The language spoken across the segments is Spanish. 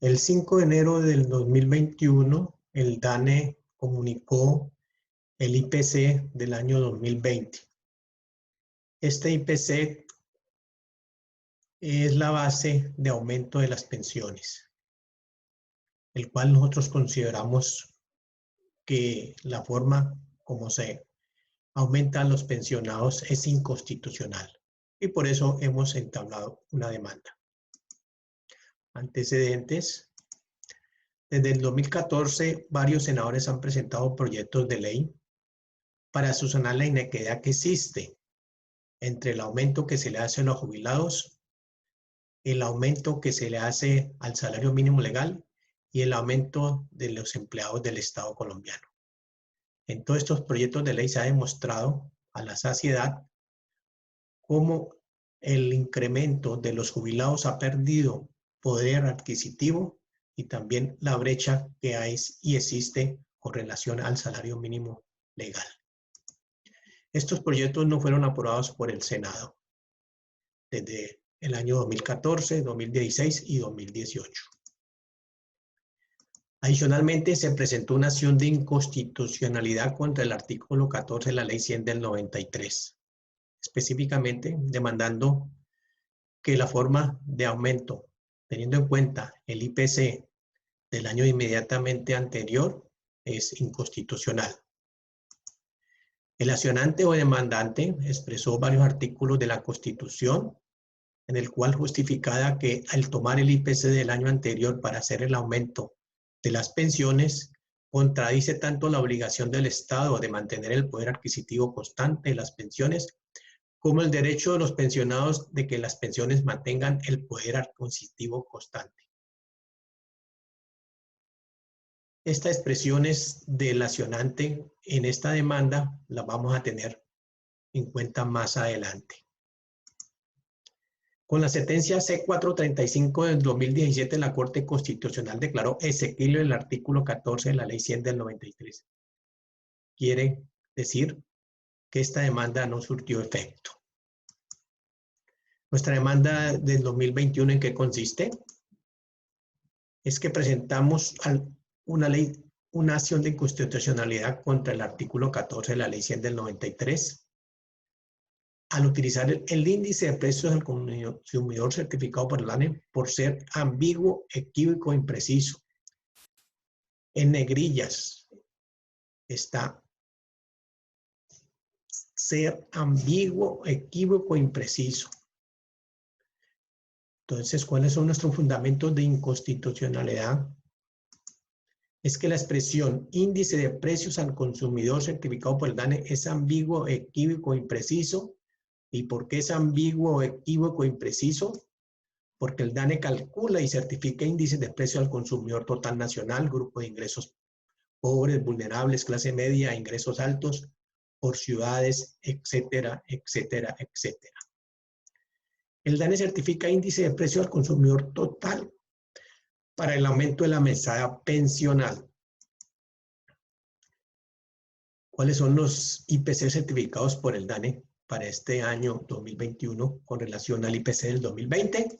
El 5 de enero del 2021, el DANE comunicó el IPC del año 2020. Este IPC es la base de aumento de las pensiones, el cual nosotros consideramos que la forma como se aumentan los pensionados es inconstitucional y por eso hemos entablado una demanda. Antecedentes. Desde el 2014, varios senadores han presentado proyectos de ley para subsanar la inequidad que existe entre el aumento que se le hace a los jubilados, el aumento que se le hace al salario mínimo legal y el aumento de los empleados del Estado colombiano. En todos estos proyectos de ley se ha demostrado a la saciedad cómo el incremento de los jubilados ha perdido poder adquisitivo y también la brecha que hay y existe con relación al salario mínimo legal. Estos proyectos no fueron aprobados por el Senado desde el año 2014, 2016 y 2018. Adicionalmente, se presentó una acción de inconstitucionalidad contra el artículo 14 de la Ley 100 del 93, específicamente demandando que la forma de aumento, teniendo en cuenta el IPC del año inmediatamente anterior, es inconstitucional. El accionante o demandante expresó varios artículos de la Constitución, en el cual justificaba que al tomar el IPC del año anterior para hacer el aumento de las pensiones, contradice tanto la obligación del Estado de mantener el poder adquisitivo constante de las pensiones, como el derecho de los pensionados de que las pensiones mantengan el poder adquisitivo constante. Estas expresiones del accionante en esta demanda las vamos a tener en cuenta más adelante. Con la sentencia C-435 del 2017, la Corte Constitucional declaró exequible el artículo 14 de la Ley 100 del 93. Quiere decir que esta demanda no surtió efecto. Nuestra demanda del 2021, ¿en qué consiste? Es que presentamos una acción de inconstitucionalidad contra el artículo 14 de la Ley 100 del 93. Al utilizar el índice de precios del consumidor certificado por el DANE por ser ambiguo, equívoco, impreciso. En negrillas está ser ambiguo, equívoco, impreciso. Entonces, ¿cuáles son nuestros fundamentos de inconstitucionalidad? Es que la expresión índice de precios al consumidor certificado por el DANE es ambiguo, equívoco, impreciso. ¿Y por qué es ambiguo, equívoco, impreciso? Porque el DANE calcula y certifica índices de precio al consumidor total nacional, grupo de ingresos pobres, vulnerables, clase media, ingresos altos, por ciudades, etcétera, etcétera, etcétera. El DANE certifica índice de precio al consumidor total para el aumento de la mesada pensional. ¿Cuáles son los IPC certificados por el DANE para este año 2021 con relación al IPC del 2020?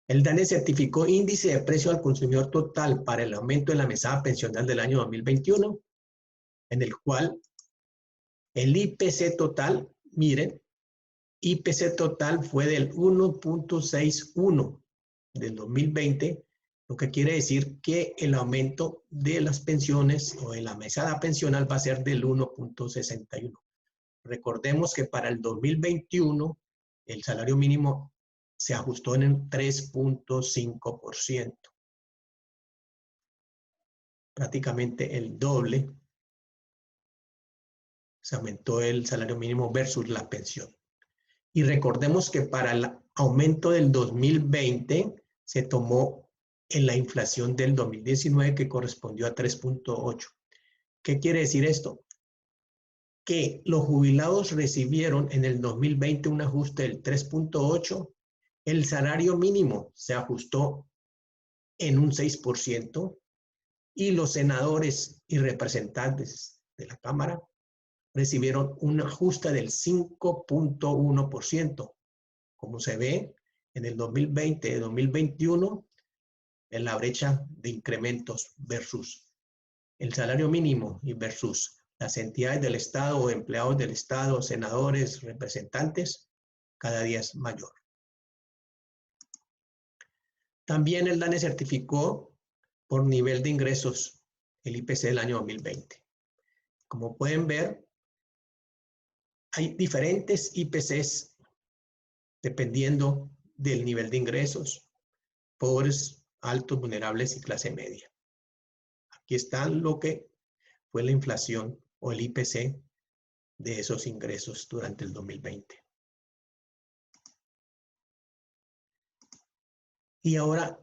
El DANE certificó índice de precio al consumidor total para el aumento de la mesada pensional del año 2021, en el cual el IPC total, miren, IPC total fue del 1.61 del 2020, lo que quiere decir que el aumento de las pensiones o de la mesada pensional va a ser del 1.61. Recordemos que para el 2021 el salario mínimo se ajustó en el 3.5%. Prácticamente el doble se aumentó el salario mínimo versus la pensión. Y recordemos que para el aumento del 2020 se tomó en la inflación del 2019 que correspondió a 3.8. ¿Qué quiere decir esto? Que los jubilados recibieron en el 2020 un ajuste del 3.8, el salario mínimo se ajustó en un 6% y los senadores y representantes de la Cámara recibieron un ajuste del 5.1%. Como se ve, en el 2020 y 2021 en la brecha de incrementos versus el salario mínimo y versus las entidades del Estado o empleados del Estado, senadores, representantes, cada día es mayor. También el DANE certificó por nivel de ingresos el IPC del año 2020. Como pueden ver, hay diferentes IPCs dependiendo del nivel de ingresos, pobres, altos, vulnerables y clase media. Aquí está lo que fue la inflación o el IPC de esos ingresos durante el 2020. Y ahora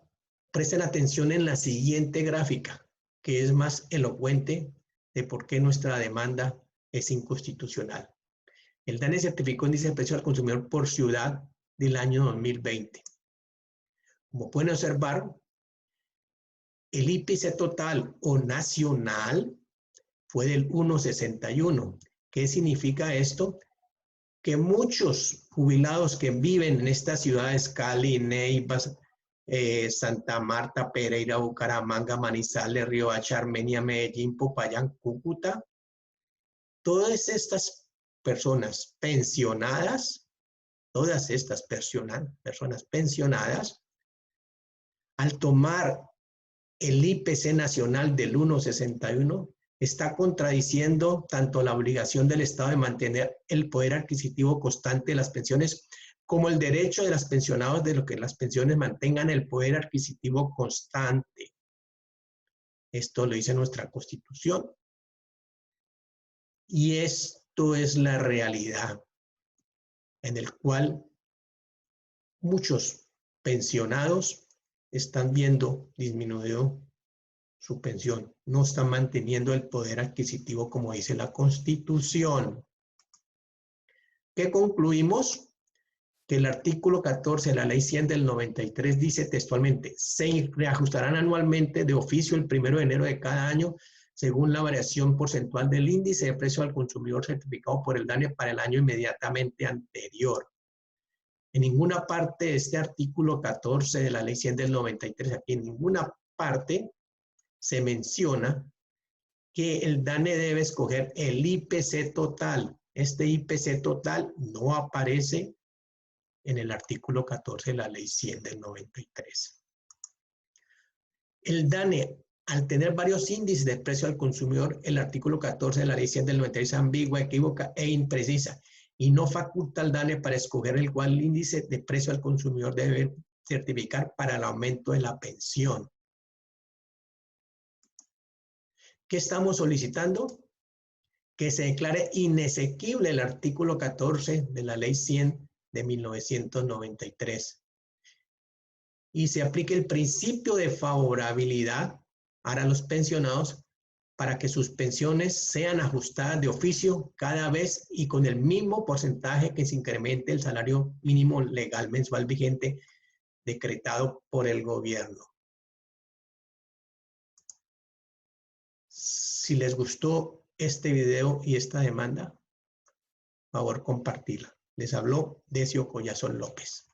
presten atención en la siguiente gráfica, que es más elocuente de por qué nuestra demanda es inconstitucional. El DANE certificó índice de precio al consumidor por ciudad del año 2020. Como pueden observar, el IPC total o nacional fue del 1,61. ¿Qué significa esto? Que muchos jubilados que viven en estas ciudades, Cali, Neiva, Santa Marta, Pereira, Bucaramanga, Manizales, Riohacha, Armenia, Medellín, Popayán, Cúcuta, todas estas personas pensionadas, todas estas personas pensionadas, al tomar el IPC nacional del 1,61, está contradiciendo tanto la obligación del Estado de mantener el poder adquisitivo constante de las pensiones como el derecho de los pensionados de lo que las pensiones mantengan el poder adquisitivo constante. Esto lo dice nuestra Constitución. Y esto es la realidad en el cual muchos pensionados están viendo disminuido su pensión, no están manteniendo el poder adquisitivo como dice la Constitución. ¿Qué concluimos? Que el artículo 14 de la Ley 100 del 93 dice textualmente: se reajustarán anualmente de oficio el 1 de enero de cada año según la variación porcentual del índice de precio al consumidor certificado por el DANE para el año inmediatamente anterior. En ninguna parte de este artículo 14 de la Ley 100 del 93, aquí en ninguna parte se menciona que el DANE debe escoger el IPC total. Este IPC total no aparece en el artículo 14 de la Ley 100 del 93. El DANE, al tener varios índices de precio al consumidor, el artículo 14 de la Ley 100 del 93 es ambigua, equívoca e imprecisa y no faculta al DANE para escoger el cual índice de precio al consumidor debe certificar para el aumento de la pensión. ¿Qué estamos solicitando? Que se declare inexequible el artículo 14 de la Ley 100 de 1993 y se aplique el principio de favorabilidad para los pensionados para que sus pensiones sean ajustadas de oficio cada vez y con el mismo porcentaje que se incremente el salario mínimo legal mensual vigente decretado por el gobierno. Si les gustó este video y esta demanda, por favor compartirla. Les habló Decio Collazón López.